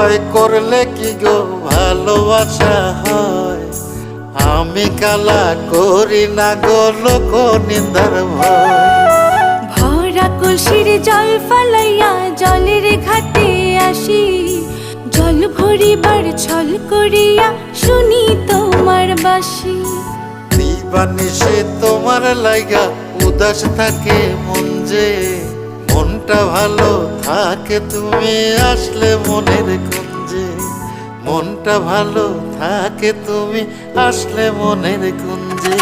ভয় করলে কি গো ভালোবাসা হয়? আমি কালা করি না গো লোক নিন্দার ভয়। ভরা কলসির জল ফালাইয়া জলের ঘাটে আসি, জল ভরিবার ছল করিয়া শুনি তোমার বাঁশি। দিবানিশি তোমার লাইগা উদাস থাকে মন যে, মনটা ভালো থাকে তুমি আসলে মনের কুঞ্জে। মনটা ভালো থাকে তুমি আসলে মনের কুঞ্জে।